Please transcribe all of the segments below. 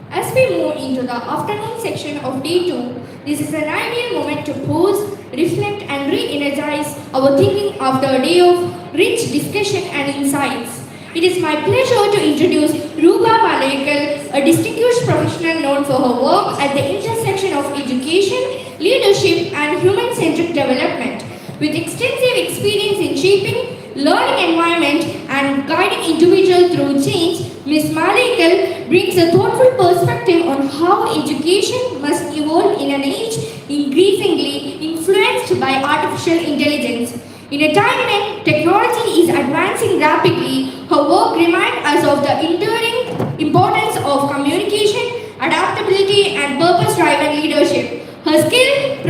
As we move into the afternoon section of day 2, this is an ideal moment to pause, reflect and re-energize our thinking after a day of rich discussion and insights. It is my pleasure to introduce Ruba Malaikal, a distinguished professional known for her work at the intersection of education, leadership and human-centric development. With extensive experience in shaping learning environment and guiding individuals through change, Ms. Malaikal brings a thoughtful perspective on how education must evolve in an age increasingly influenced by artificial intelligence. In a time when technology is advancing rapidly, her work reminds us of the enduring importance of communication, adaptability, and purpose-driven leadership. Her skill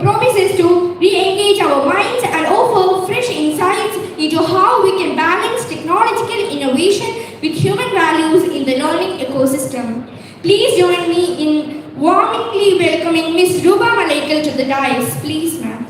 promises to re-engage our minds and offer fresh insights into how we can balance technological innovation with human values in the learning ecosystem. Please join me in warmly welcoming Ms. Ruba Malaikal to the dais. Please, ma'am.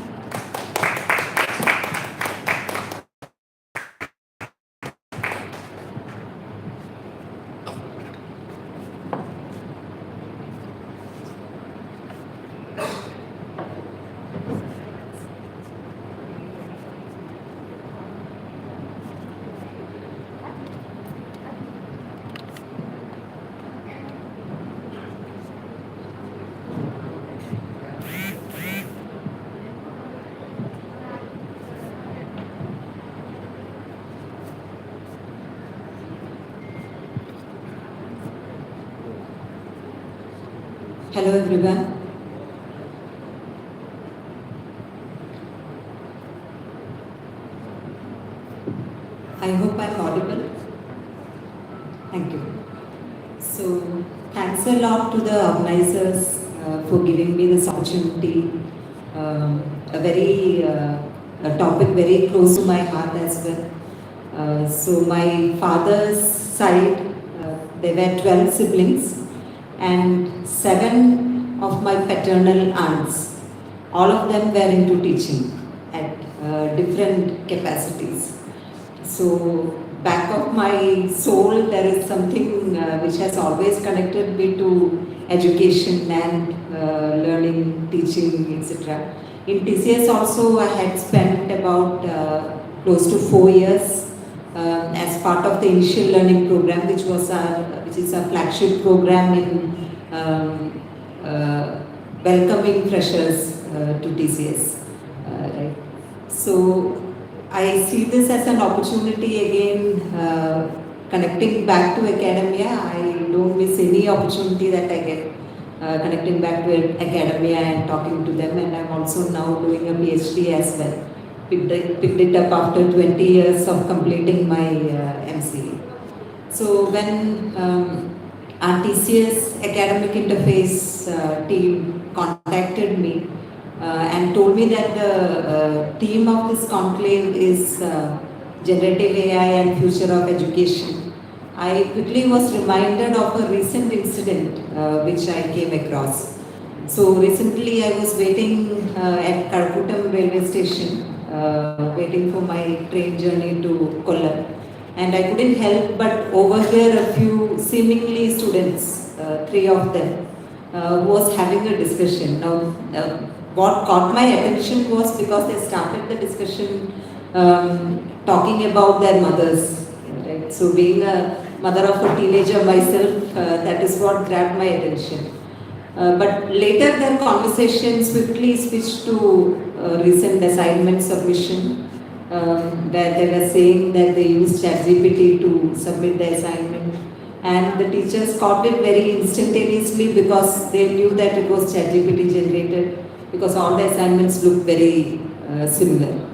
Hello everyone. I hope I'm audible. Thank you. So, thanks a lot to the organizers for giving me this opportunity. A topic very close to my heart as well. So, my father's side, there were 12 siblings and 7 of my paternal aunts. All of them were into teaching at different capacities. So, back of my soul, there is something which has always connected me to education and learning, teaching, etc. In TCS also, I had spent about close to 4 years as part of the initial learning program, which is a flagship program in welcoming freshers to TCS. Right. So I see this as an opportunity again, connecting back to academia. I don't miss any opportunity that I get connecting back to academia and talking to them, and I'm also now doing a PhD as well. Picked it up after 20 years of completing my MCA. So when our TCS academic interface team contacted me and told me that the theme of this conclave is generative AI and future of education, I quickly was reminded of a recent incident which I came across. So recently I was waiting at Karkutam railway station, waiting for my train journey to Kollam. And I couldn't help but overhear a few seemingly students, three of them, was having a discussion. Now, what caught my attention was because they started the discussion talking about their mothers. Right? So, being a mother of a teenager myself, that is what grabbed my attention. But later, their conversation swiftly switched to recent assignment submission, where they were saying that they used ChatGPT to submit the assignment, and the teachers caught it very instantaneously because they knew that it was ChatGPT generated, because all the assignments looked very similar.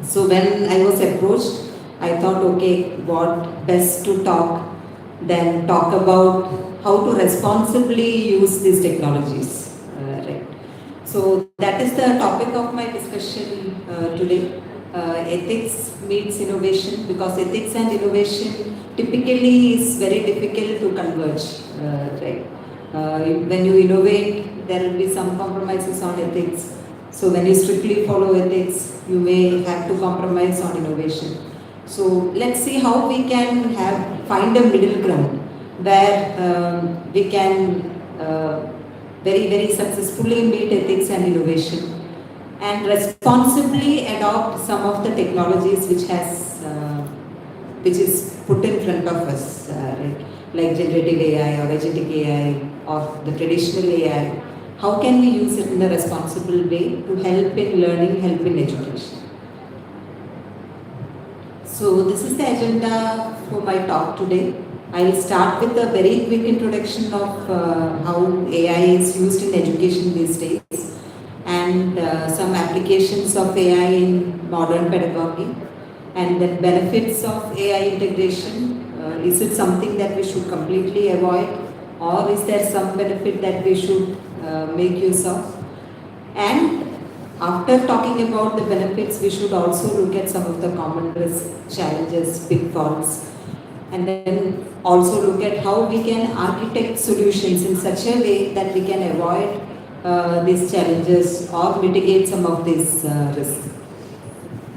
So when I was approached, I thought, okay, what best to talk than talk about how to responsibly use these technologies. Right. So that is the topic of my discussion today. Ethics meets innovation, because ethics and innovation typically is very difficult to converge. Right. When you innovate, there will be some compromises on ethics. So when you strictly follow ethics, you may have to compromise on innovation. So let's see how we can find a middle ground where we can very, very successfully meet ethics and innovation and responsibly adopt some of the technologies which is put in front of us, right? Like generative AI or agentic AI or the traditional AI. How can we use it in a responsible way to help in learning, help in education? So this is the agenda for my talk today. I will start with a very quick introduction of how AI is used in education these days, and some applications of AI in modern pedagogy, and the benefits of AI integration. Is it something that we should completely avoid, or is there some benefit that we should make use of? And after talking about the benefits, we should also look at some of the common risk, challenges, pitfalls, and then also look at how we can architect solutions in such a way that we can avoid these challenges or mitigate some of these risks.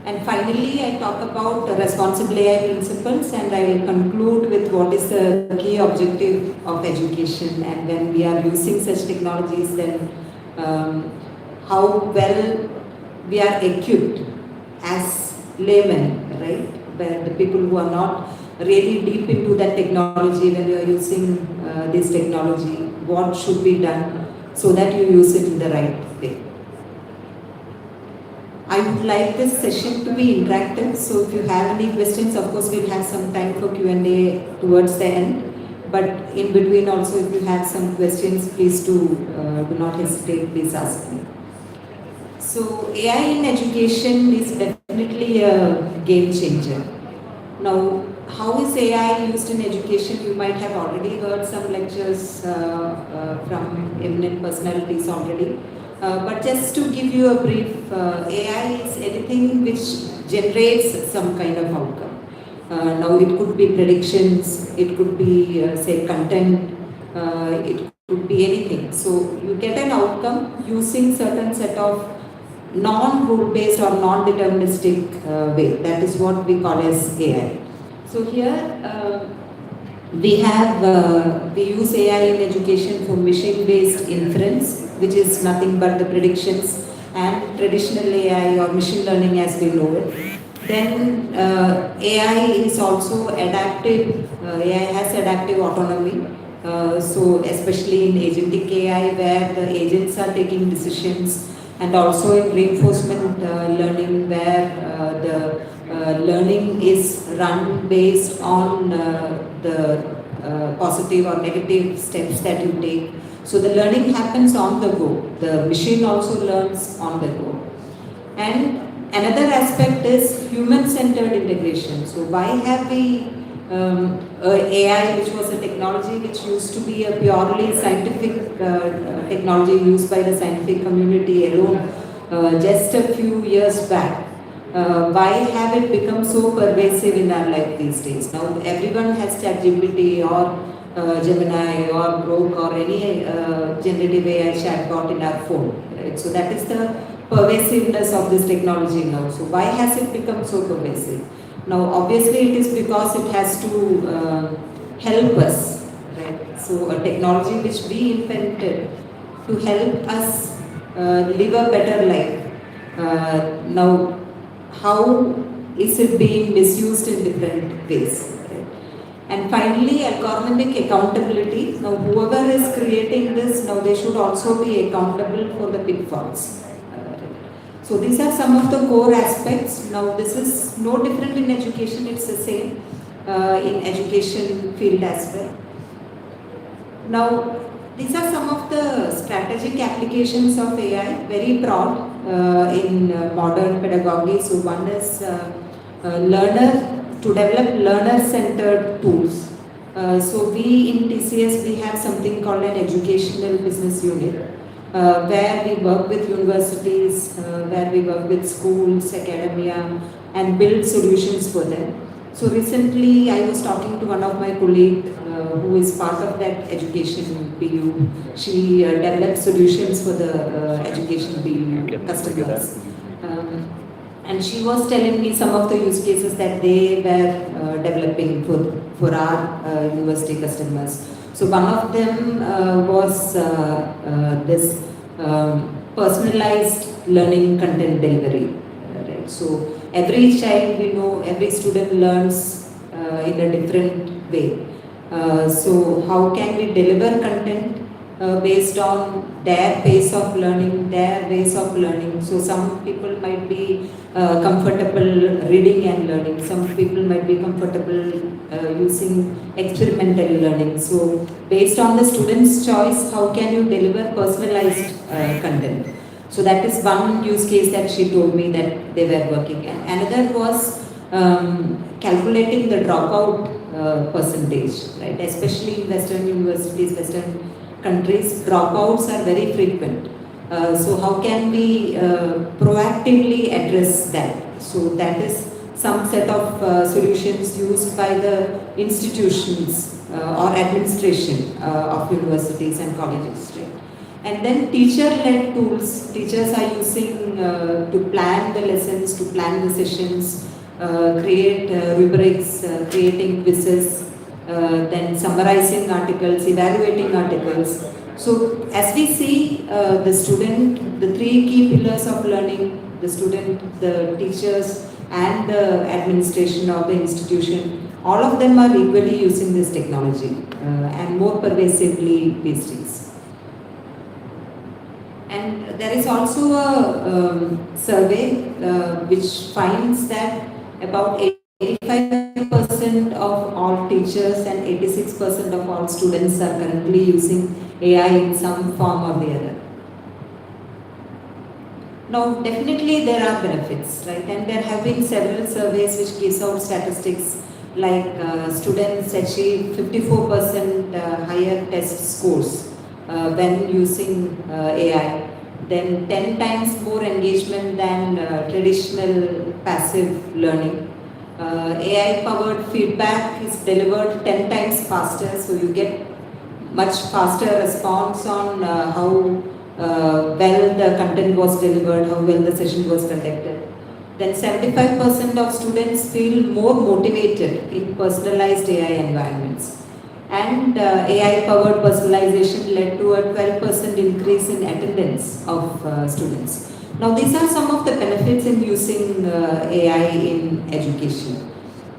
And finally, I talk about the responsible AI principles, and I will conclude with what is the key objective of education, and when we are using such technologies, then how well we are equipped as laymen, right? Where the people who are not really deep into that technology, when you are using this technology, what should be done so that you use it in the right way. I would like this session to be interactive, so if you have any questions, of course we'll have some time for Q&A towards the end. But in between also, if you have some questions, please do not hesitate, please ask me. So AI in education is definitely a game changer. Now, how is AI used in education? You might have already heard some lectures from eminent personalities already. But just to give you a brief, AI is anything which generates some kind of outcome. Now it could be predictions, it could be say content, it could be anything. So you get an outcome using certain set of non-rule based or non-deterministic way. That is what we call as AI. So here we use AI in education for machine-based inference, which is nothing but the predictions, and traditional AI or machine learning as we know it. Then AI is also adaptive, AI has adaptive autonomy, So especially in agentic AI, where the agents are taking decisions, and also in reinforcement learning, where the learning is run based on the positive or negative steps that you take. So the learning happens on the go. The machine also learns on the go. And another aspect is human-centered integration. So why have we AI, which was a technology which used to be a purely scientific technology used by the scientific community alone just a few years back? Why have it become so pervasive in our life these days? Now everyone has ChatGPT or Gemini or Grok or any generative AI chatbot in our phone, right? So that is the pervasiveness of this technology now. So why has it become so pervasive? Now obviously it is because it has to help us, right? So a technology which we invented to help us live a better life. Now how is it being misused in different ways? And finally, algorithmic accountability. Now, whoever is creating this, now they should also be accountable for the pitfalls. So these are some of the core aspects. Now, this is no different in education; it's the same in education field as well. Now, these are some of the strategic applications of AI, very broad in modern pedagogy. So one is to develop learner-centered tools. So we in TCS, we have something called an educational business unit, where we work with universities, where we work with schools, academia, and build solutions for them. So recently I was talking to one of my colleagues who is part of that education BU. She developed solutions for the education BU customers. And she was telling me some of the use cases that they were developing for our university customers. So one of them was this personalized learning content delivery. Right? So every child, we know, every student learns in a different way. So how can we deliver content based on their pace of learning, their ways of learning? So some people might be comfortable reading and learning. Some people might be comfortable using experimental learning. So based on the student's choice, how can you deliver personalized content? So that is one use case that she told me that they were working on. Another was calculating the dropout percentage, right? Especially in Western universities, Western countries, dropouts are very frequent. So how can we proactively address that? So that is some set of solutions used by the institutions or administration of universities and colleges. Right? And then teacher-led tools. Teachers are using to plan the lessons, to plan the sessions, create rubrics, creating quizzes, then summarizing articles, evaluating articles. So as we see the student, the three key pillars of learning, the student, the teachers and the administration of the institution, all of them are equally using this technology and more pervasively these days. And there is also a survey which finds that about 85% of all teachers and 86% of all students are currently using AI in some form or the other. Now, definitely there are benefits, right? And there have been several surveys which gives out statistics like students achieve 54% higher test scores when using AI, then 10 times more engagement than traditional passive learning. AI-powered feedback is delivered 10 times faster, so you get much faster response on how well the content was delivered, how well the session was conducted. Then 75% of students feel more motivated in personalized AI environments. And AI-powered personalization led to a 12% increase in attendance of students. Now, these are some of the benefits in using AI in education.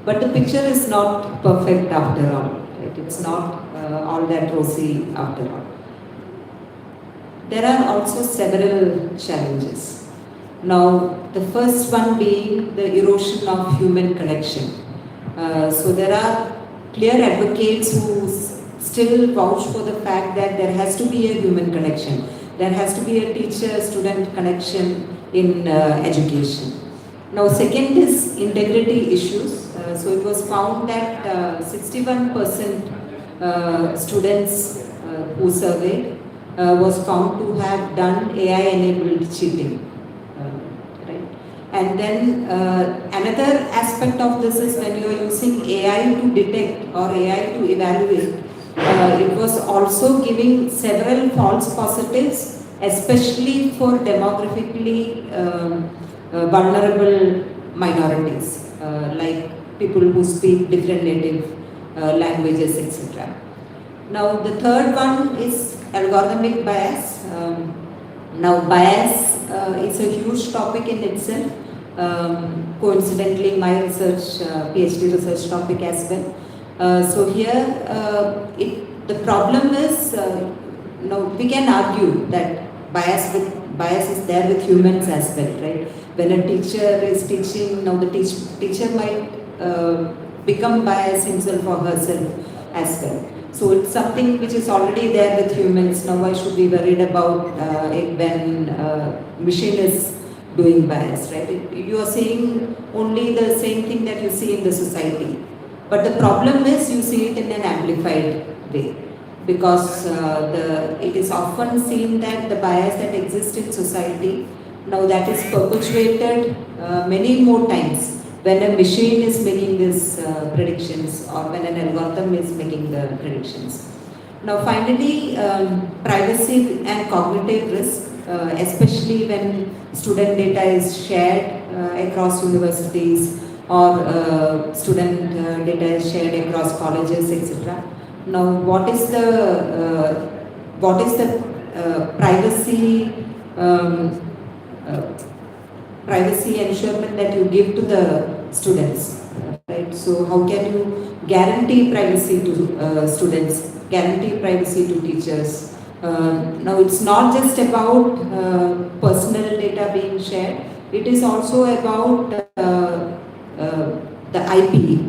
But the picture is not perfect after all. Right? It's not all that rosy after all. There are also several challenges. Now, the first one being the erosion of human connection. So there are clear advocates who still vouch for the fact that there has to be a human connection. There has to be a teacher-student connection in education. Now, second is integrity issues. So it was found that 61% students who surveyed was found to have done AI-enabled cheating. Right? And then another aspect of this is when you are using AI to detect or AI to evaluate, it was also giving several false positives, especially for demographically vulnerable minorities, like people who speak different native languages, etc. Now, the third one is algorithmic bias. Now, bias is a huge topic in itself. Coincidentally, my research, PhD research topic as well. So here, the problem is, we can argue that bias is there with humans as well, right? When a teacher is teaching, now the teacher might become biased himself or herself as well. So it's something which is already there with humans. Now why should we be worried about it when machine is doing bias, right? You are seeing only the same thing that you see in the society. But the problem is you see it in an amplified way. Because it is often seen that the bias that exists in society, now that is perpetuated many more times when a machine is making these predictions or when an algorithm is making the predictions. Now finally, privacy and cognitive risk, especially when student data is shared across universities or student data is shared across colleges, etc. Now, what is the privacy privacy ensurement that you give to the students, right? So, how can you guarantee privacy to students, guarantee privacy to teachers? Now, it's not just about personal data being shared; it is also about the IP,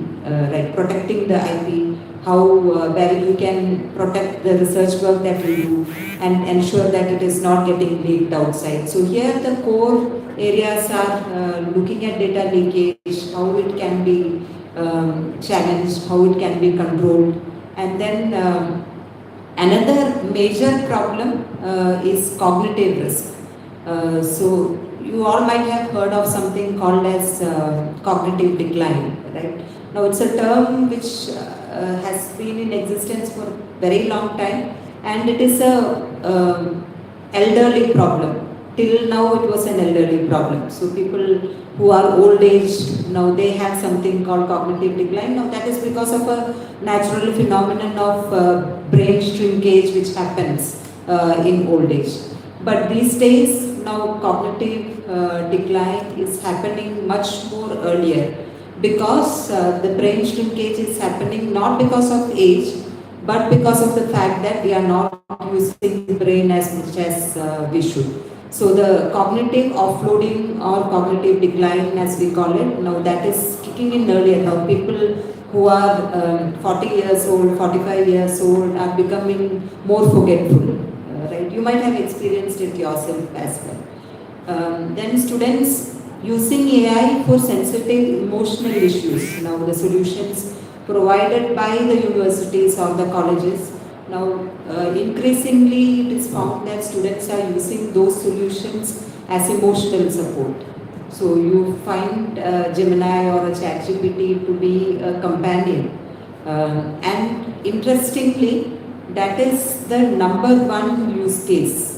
right? Protecting the IP. How where you can protect the research work that we do and ensure that it is not getting leaked outside. So here the core areas are looking at data leakage, how it can be challenged, how it can be controlled, and then another major problem is cognitive risk. So you all might have heard of something called as cognitive decline, right? Now it's a term which has been in existence for a very long time, and it is a elderly problem. Till now it was an elderly problem. So people who are old age, now they have something called cognitive decline. Now that is because of a natural phenomenon of brain shrinkage which happens in old age. But these days, now cognitive decline is happening much more earlier, because the brain shrinkage is happening not because of age, but because of the fact that we are not using the brain as much as we should. So the cognitive offloading or cognitive decline, as we call it, now that is kicking in earlier. Now people who are 40 years old, 45 years old are becoming more forgetful, right? You might have experienced it yourself as well. Then students using AI for sensitive emotional issues. Now the solutions provided by the universities or the colleges. Now increasingly it is found that students are using those solutions as emotional support. So you find Gemini or a ChatGPT to be a companion. And interestingly, that is the number one use case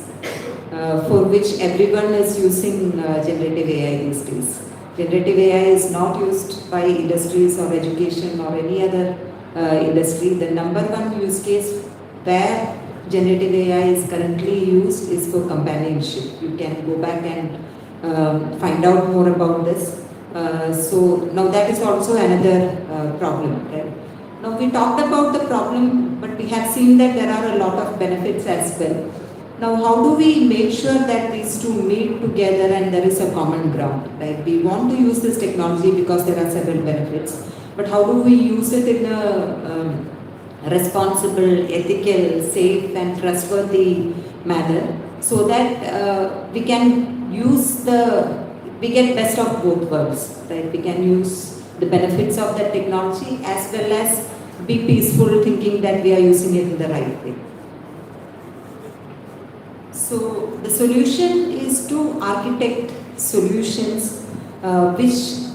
for which everyone is using generative AI these days. Generative AI is not used by industries or education or any other industry. The number one use case where generative AI is currently used is for companionship. You can go back and find out more about this. So now that is also another problem, right? Now we talked about the problem, but we have seen that there are a lot of benefits as well. Now how do we make sure that these two meet together and there is a common ground? Like we want to use this technology because there are several benefits, but how do we use it in a responsible, ethical, safe and trustworthy manner so that we can we get best of both worlds, right? We can use the benefits of that technology as well as be peaceful thinking that we are using it in the right way. So the solution is to architect solutions which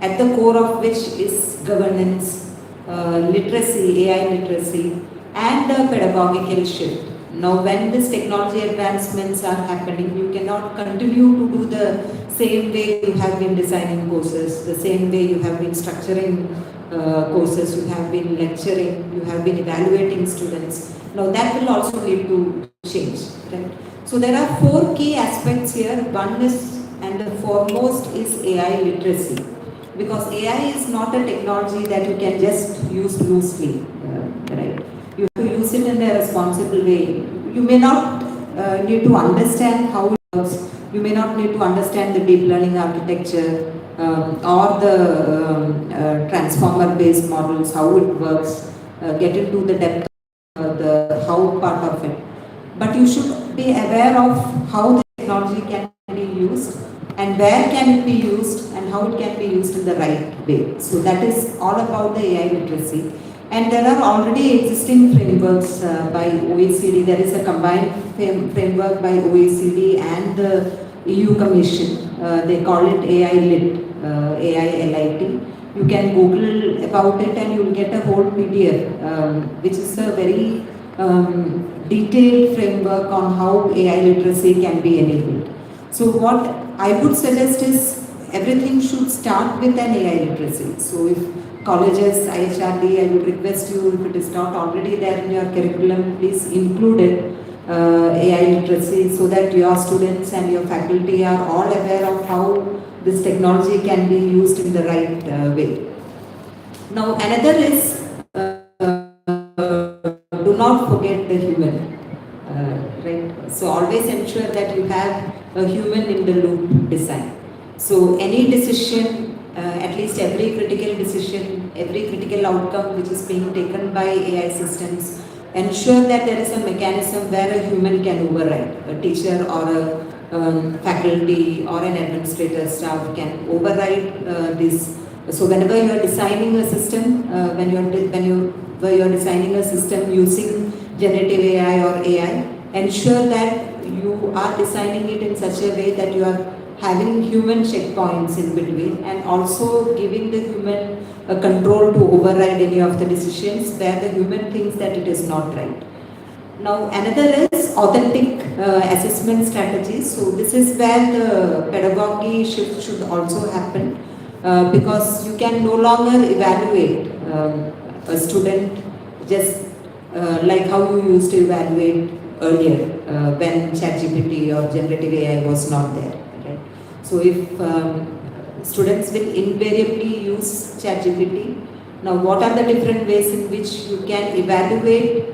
at the core of which is governance, literacy, AI literacy and the pedagogical shift. Now when these technology advancements are happening, you cannot continue to do the same way you have been designing courses, the same way you have been structuring courses, you have been lecturing, you have been evaluating students. Now that will also need to change. Right? So there are 4 key aspects here. One is, and the foremost is AI literacy. Because AI is not a technology that you can just use loosely, right? You have to use it in a responsible way. You may not need to understand how it works. You may not need to understand the deep learning architecture or the transformer-based models, how it works, get into the depth of the how part of it. But you should be aware of how the technology can be used and where can it be used and how it can be used in the right way. So that is all about the AI literacy. And there are already existing frameworks by OECD. There is a combined framework by OECD and the EU Commission. They call it AI Lit, AI LIT. You can Google about it and you will get a whole PDF, which is a very detailed framework on how AI literacy can be enabled. So what I would suggest is everything should start with an AI literacy. So if colleges, IHRD, I would request you, if it is not already there in your curriculum, please include it, AI literacy, so that your students and your faculty are all aware of how this technology can be used in the right way. Now another is, do not forget the human, right? So always ensure that you have a human in the loop design. So any decision, at least every critical decision, every critical outcome which is being taken by AI systems, ensure that there is a mechanism where a human can override. A teacher or a faculty or an administrator staff can override this. So whenever you are designing a system, when you are designing a system using generative AI or AI, ensure that you are designing it in such a way that you are having human checkpoints in between and also giving the human a control to override any of the decisions where the human thinks that it is not right. Now another is authentic assessment strategies. So this is where the pedagogy shift should also happen because you can no longer evaluate a student just like how you used to evaluate earlier when ChatGPT or generative AI was not there. Right? So if students will invariably use ChatGPT, now what are the different ways in which you can evaluate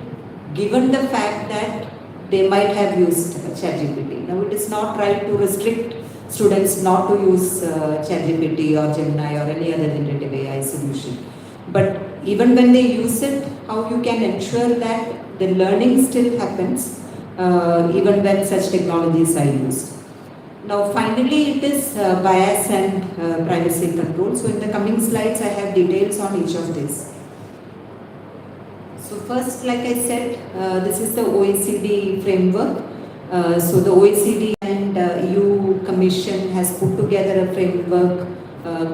given the fact that they might have used ChatGPT. Now it is not right to restrict students not to use ChatGPT or Gemini or any other generative AI solution. But even when they use it, how you can ensure that the learning still happens even when such technologies are used. Now finally it is bias and privacy control. So in the coming slides I have details on each of these. So first, like I said, this is the OECD framework. So the OECD and EU Commission has put together a framework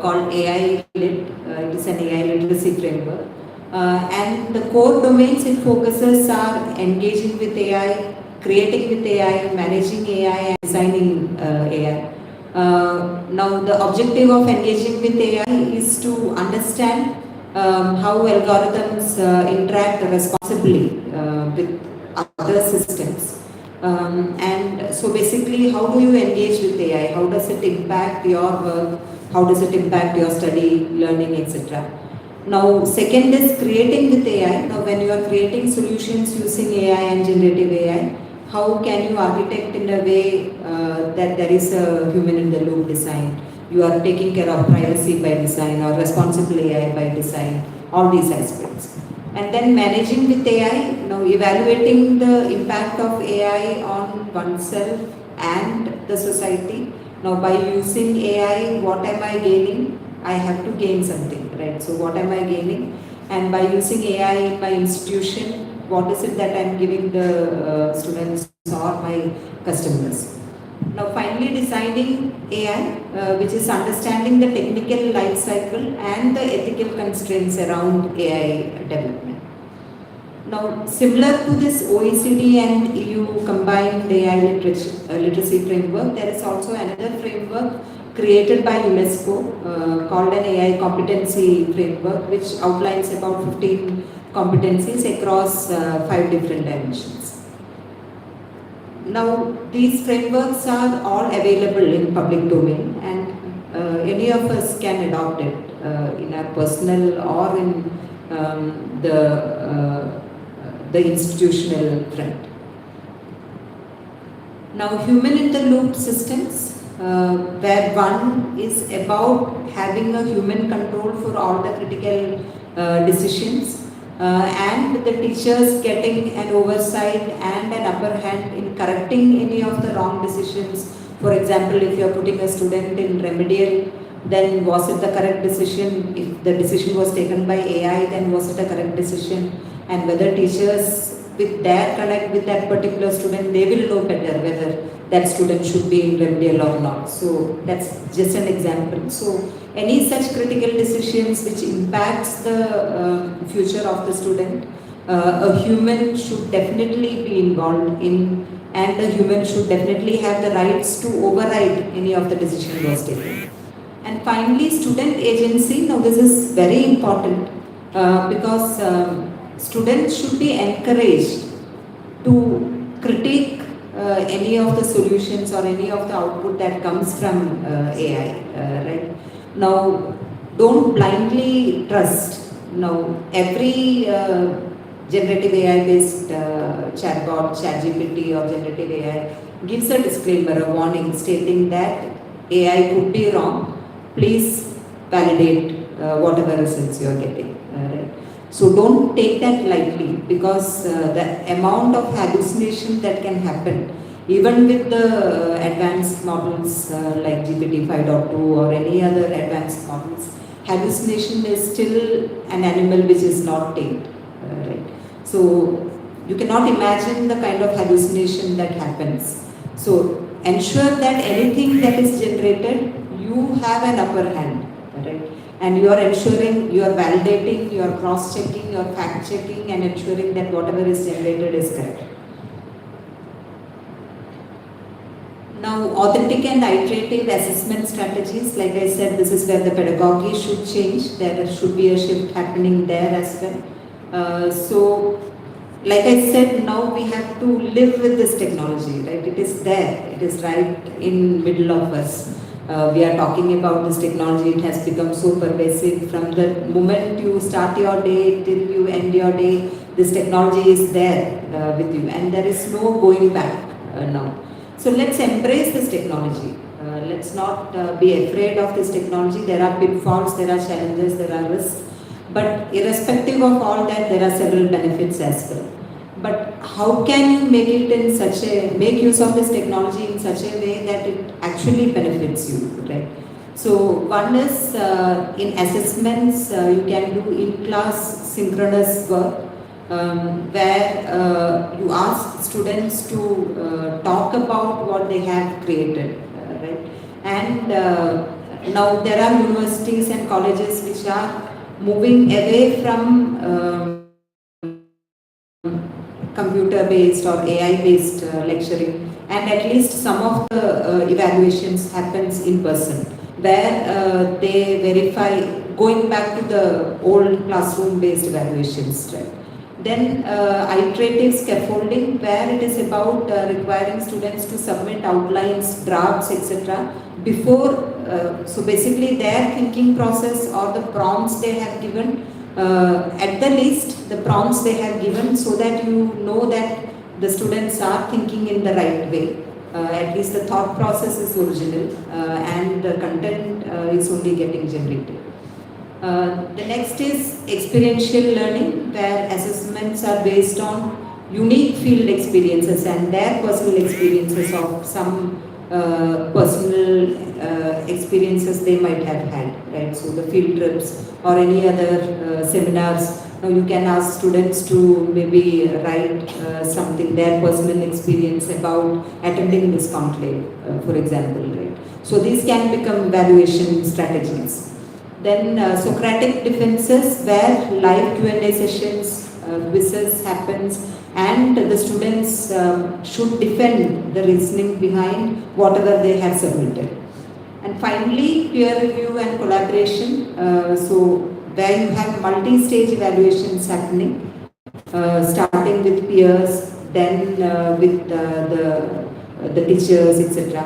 called AI Lit. It is an AI literacy framework. And the core domains it focuses are engaging with AI, creating with AI, managing AI and designing AI. Now the objective of engaging with AI is to understand how algorithms interact responsibly with other systems. And so basically, how do you engage with AI? How does it impact your work? How does it impact your study, learning, etc.? Now, second is creating with AI. Now, when you are creating solutions using AI and generative AI, how can you architect in a way that there is a human in the loop design? You are taking care of privacy by design or responsible AI by design, all these aspects. And then managing with AI, evaluating the impact of AI on oneself and the society. Now, by using AI, what am I gaining? I have to gain something, right? So, what am I gaining? And by using AI in my institution, what is it that I am giving the students or my customers? Now, finally, designing AI, which is understanding the technical life cycle and the ethical constraints around AI development. Now, similar to this OECD and EU combined AI literacy framework, there is also another framework created by UNESCO called an AI competency framework, which outlines about 15 competencies across 5 different dimensions. Now, these frameworks are all available in public domain, and any of us can adopt it in our personal or in the institutional front. Now, human in the loop systems, where one is about having a human control for all the critical decisions, and the teachers getting an oversight and an upper hand in correcting any of the wrong decisions. For example, if you are putting a student in remedial, then was it the correct decision? If the decision was taken by AI, then was it a correct decision? And whether teachers with their connect with that particular student, they will know better whether that student should be in remedial or not. So that's just an example. So any such critical decisions which impacts the future of the student, a human should definitely be involved in, and the human should definitely have the rights to override any of the decision was taken. And finally, student agency. Now this is very important because students should be encouraged to critique any of the solutions or any of the output that comes from AI, right? Now, don't blindly trust. Now, every generative AI based chatbot, ChatGPT or generative AI gives a disclaimer, a warning stating that AI could be wrong. Please validate whatever results you are getting, right? So don't take that lightly, because the amount of hallucination that can happen, even with the advanced models like GPT 5.2 or any other advanced models, hallucination is still an animal which is not tamed, right? So you cannot imagine the kind of hallucination that happens. So ensure that anything that is generated, you have an upper hand, right? And you are ensuring, you are validating, you are cross-checking, you are fact-checking and ensuring that whatever is generated is correct. Now, authentic and iterative assessment strategies, like I said, this is where the pedagogy should change. There should be a shift happening there as well. So, like I said, now we have to live with this technology, right? It is there, it is right in middle of us. We are talking about this technology, it has become so pervasive. From the moment you start your day till you end your day, this technology is there with you, and there is no going back now. So let's embrace this technology. Let's not be afraid of this technology. There are pitfalls, there are challenges, there are risks. But irrespective of all that, there are several benefits as well. But how can you make use of this technology in such a way that it actually benefits you, right? So one is in assessments, you can do in-class synchronous work where you ask students to talk about what they have created, right? And now there are universities and colleges which are moving away from computer-based or AI-based lecturing, and at least some of the evaluations happens in person, where they verify, going back to the old classroom-based evaluations, right? Then iterative scaffolding, where it is about requiring students to submit outlines, drafts, etc. before, so basically their thinking process or the prompts they have given at the least the prompts they have given, so that you know that the students are thinking in the right way. At least the thought process is original, and the content is only getting generated. The next is experiential learning, where assessments are based on unique field experiences and their personal experiences of some personal experiences they might have had, right? So the field trips or any other seminars. Now you can ask students to maybe write something, their personal experience about attending this conclave, for example, right? So these can become evaluation strategies. Then Socratic defenses, where live Q&A sessions, quizzes happens, and the students should defend the reasoning behind whatever they have submitted. And finally, peer review and collaboration. So where you have multi-stage evaluations happening, starting with peers, then with the teachers, etc.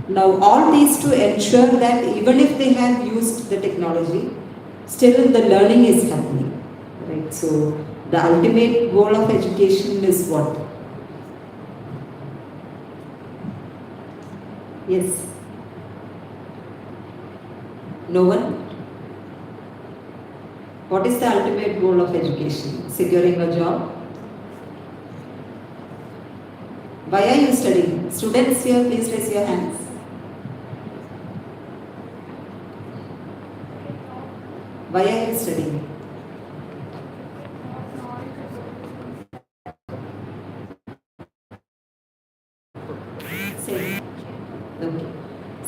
Now all these to ensure that even if they have used the technology, still the learning is happening, right? So the ultimate goal of education is what? Yes? No one? What is the ultimate goal of education? Securing a job? Why are you studying? Students here, please raise your hands. Why are you studying? Say. Okay.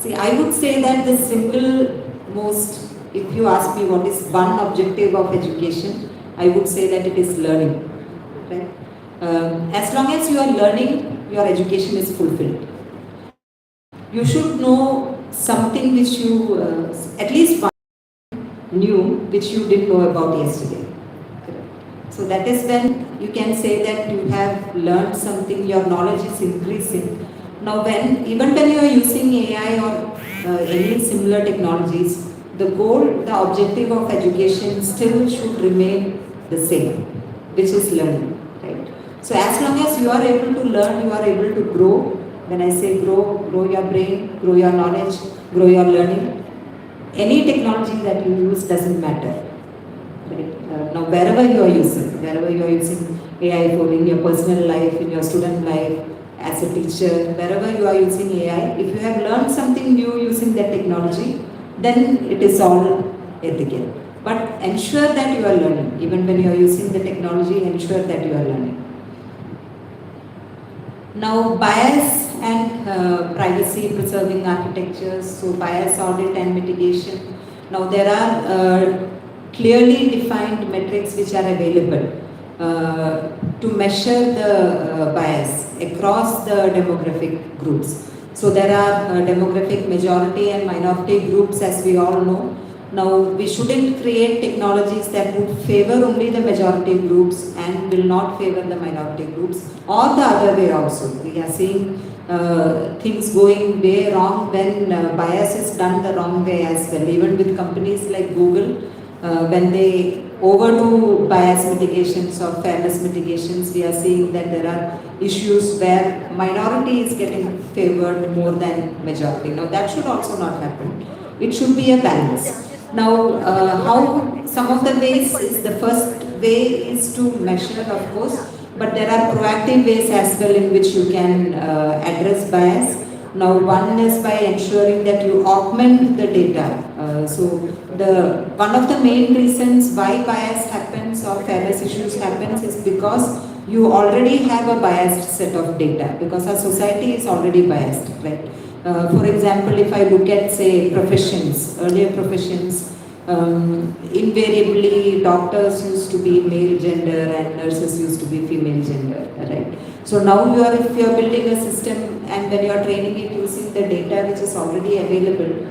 See, I would say that the simple most, if you ask me what is one objective of education, I would say that it is learning. Right? As long as you are learning, your education is fulfilled. You should know something which you, at least one knew, which you didn't know about yesterday. So that is when you can say that you have learned something, your knowledge is increasing. Now even when you are using AI or any similar technologies, the goal, the objective of education still should remain the same, which is learning, right? So as long as you are able to learn, you are able to grow. When I say grow your brain, grow your knowledge, grow your learning. Any technology that you use doesn't matter. Right? Now wherever you are using AI for in your personal life, in your student life, as a teacher, wherever you are using AI, if you have learned something new using that technology, then it is all ethical. But ensure that you are learning. Even when you are using the technology, ensure that you are learning. Now bias and privacy preserving architectures, so bias audit and mitigation. Now there are clearly defined metrics which are available to measure the bias across the demographic groups. So there are demographic majority and minority groups, as we all know. Now we shouldn't create technologies that would favor only the majority groups and will not favor the minority groups, or the other way also. We are seeing things going way wrong when bias is done the wrong way as well. Even with companies like Google, when they overdo bias mitigations or fairness mitigations, we are seeing that there are issues where minority is getting favored more than majority. Now that should also not happen. It should be a balance. Now, how some of the ways is, the first way is to measure, of course, but there are proactive ways as well in which you can address bias. Now, one is by ensuring that you augment the data. So, one of the main reasons why bias happens or fairness issues happens is because you already have a biased set of data, because our society is already biased, right? For example, if I look at, say, professions, earlier professions, invariably doctors used to be male gender and nurses used to be female gender, right? So now if you are building a system and when you are training it using the data which is already available,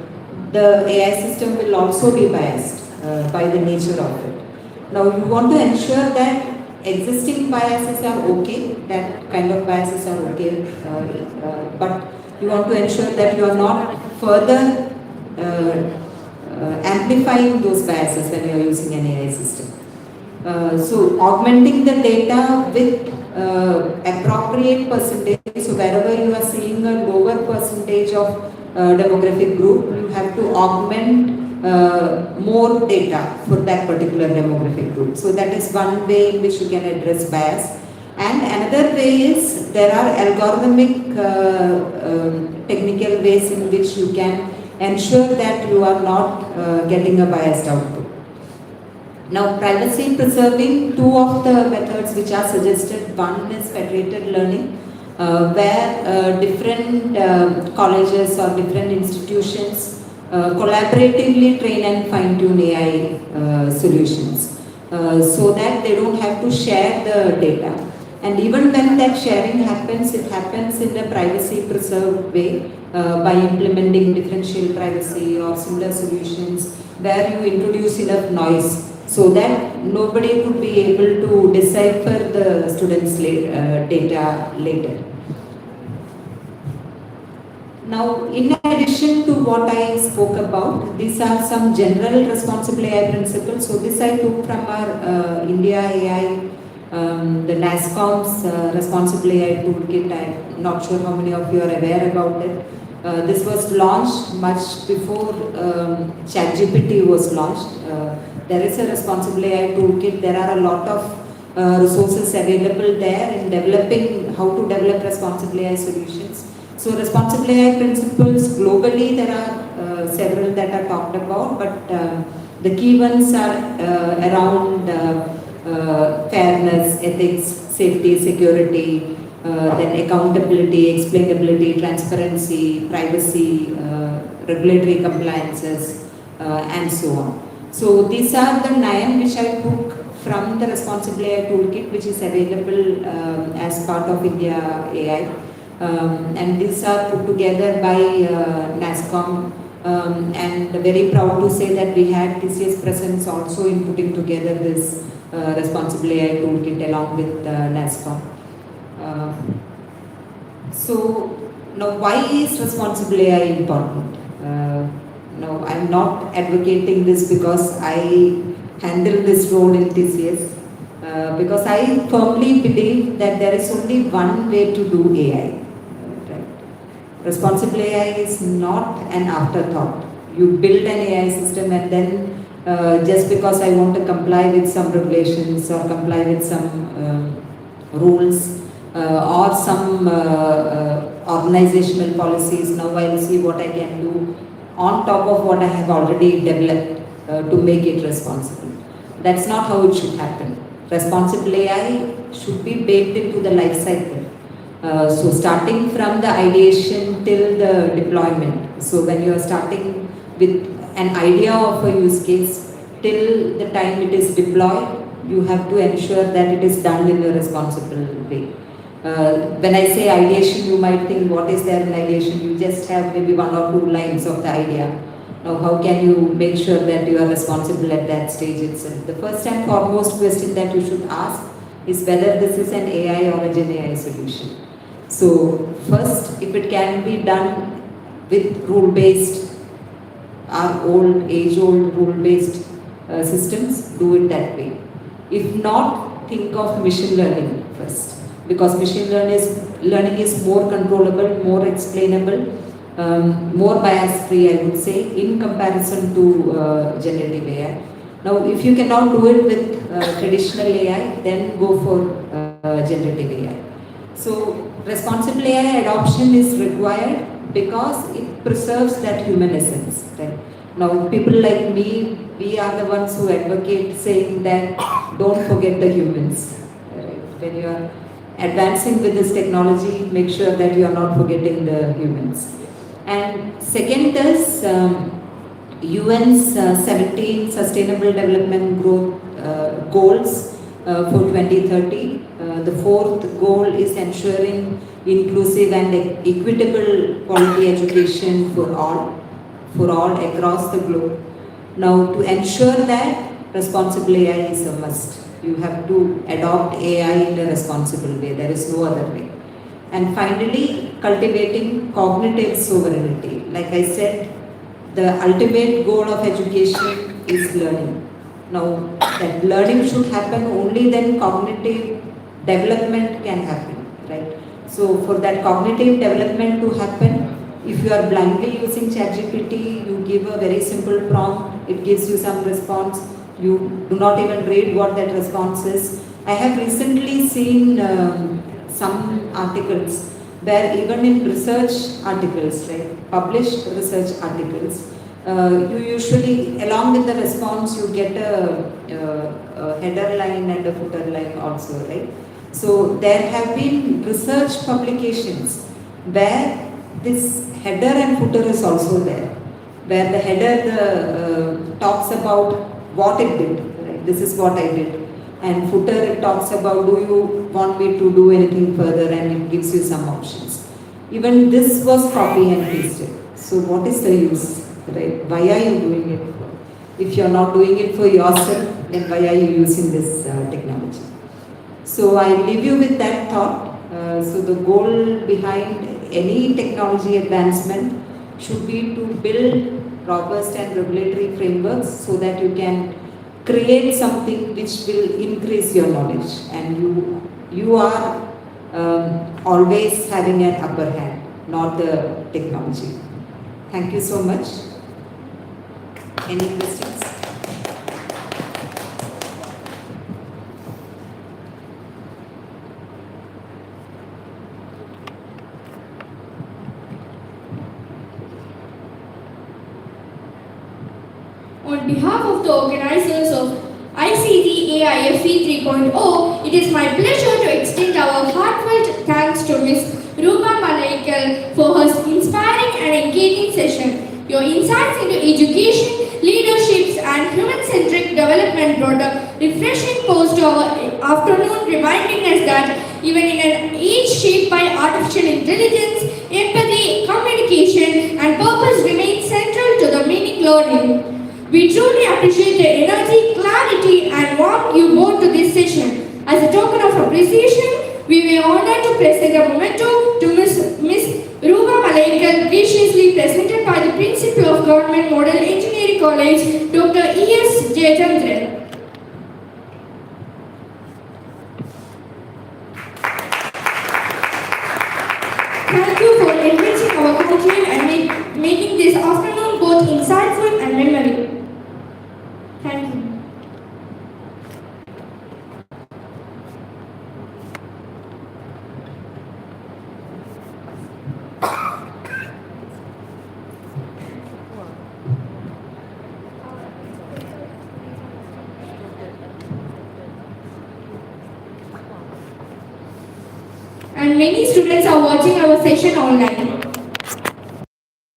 the AI system will also be biased by the nature of it. Now you want to ensure that existing biases are okay, that kind of biases are okay, but you want to ensure that you are not further amplifying those biases when you are using an AI system. So augmenting the data with appropriate percentage. So wherever you are seeing a lower percentage of demographic group, you have to augment more data for that particular demographic group. So that is one way in which you can address bias. And another way is there are algorithmic technical ways in which you can ensure that you are not getting a biased output. Now, privacy preserving, two of the methods which are suggested, one is federated learning, where different colleges or different institutions collaboratively train and fine-tune AI solutions so that they don't have to share the data. And even when that sharing happens, it happens in a privacy preserved way by implementing differential privacy or similar solutions where you introduce enough noise so that nobody could be able to decipher the students' data later. Now, in addition to what I spoke about, these are some general responsible AI principles. So this I took from our India AI, the NASSCOM's responsible AI toolkit. I'm not sure how many of you are aware about it. This was launched much before ChatGPT was launched. There is a responsible AI toolkit. There are a lot of resources available there in developing how to develop responsible AI solutions. So responsible AI principles globally, there are several that are talked about, but the key ones are around fairness, ethics, safety, security, then accountability, explainability, transparency, privacy, regulatory compliances, and so on. So these are the 9 which I took from the Responsible AI Toolkit, which is available as part of India AI. And these are put together by NASSCOM, and very proud to say that we had TCS presence also in putting together this Responsible AI Toolkit along with NASSCOM. So now, why is responsible AI important? Now, I'm not advocating this because I handle this role in TCS, because I firmly believe that there is only one way to do AI. Right? Responsible AI is not an afterthought. You build an AI system and then just because I want to comply with some regulations or comply with some rules or some organizational policies, now I'll see what I can do on top of what I have already developed to make it responsible. That's not how it should happen. Responsible AI should be baked into the life cycle. So starting from the ideation till the deployment. So when you are starting with an idea of a use case till the time it is deployed, you have to ensure that it is done in a responsible way. When I say ideation, you might think, what is there in ideation? You just have maybe 1 or 2 lines of the idea. Now, how can you make sure that you are responsible at that stage itself? The first and foremost question that you should ask is whether this is an AI or a Gen AI solution. So, first, if it can be done with rule-based, our age-old rule-based systems, do it that way. If not, think of machine learning first. Because machine learning is more controllable, more explainable, more bias-free, I would say, in comparison to generative AI. Now, if you cannot do it with traditional AI, then go for generative AI. So, responsible AI adoption is required because it preserves that human essence. Right? Now, people like me, we are the ones who advocate saying that don't forget the humans. Right? When you are advancing with this technology, make sure that you are not forgetting the humans. And second is UN's 17 Sustainable Development Goals for 2030. The fourth goal is ensuring inclusive and equitable quality education for all across the globe. Now, to ensure that, responsible AI is a must. You have to adopt AI in a responsible way. There is no other way. And finally, cultivating cognitive sovereignty. Like I said, the ultimate goal of education is learning. Now, that learning should happen, only then cognitive development can happen, right? So for that cognitive development to happen, if you are blindly using ChatGPT, you give a very simple prompt, it gives you some response, you do not even read what that response is. I have recently seen some articles where even in research articles, right, published research articles, you usually, along with the response, you get a header line and a footer line also, right? So there have been research publications where this header and footer is also there, where the header talks about what it did, right? This is what I did. And footer, it talks about, do you want me to do anything further, and it gives you some options. Even this was copy and pasted. So what is the use, right? Why are you doing it for? If you are not doing it for yourself, then why are you using this technology? So I leave you with that thought. So the goal behind any technology advancement should be to build robust and regulatory frameworks so that you can create something which will increase your knowledge, and you are always having an upper hand, not the technology. Thank you so much. Any questions? On behalf of the organizers of ICT AIFE 3.0, it is my pleasure to extend our heartfelt thanks to Ms. Ruba Malaikal for her inspiring and engaging session. Your insights into education, leaderships, and human-centric development brought a refreshing pause to our afternoon, reminding us that even in an age shaped by artificial intelligence, empathy, communication, and purpose remain central to the meaning learning. We truly appreciate the energy, clarity, and warmth you brought to this session. As a token of appreciation, we were honored to present a memento to Ms. Ruba Malaikal, graciously presented by the Principal of Government Model Engineering College, Dr. E.S. Jayachandran. Thank you for enriching our conclave and making this afternoon both insightful and memorable. Thank you. And many students are watching our session online.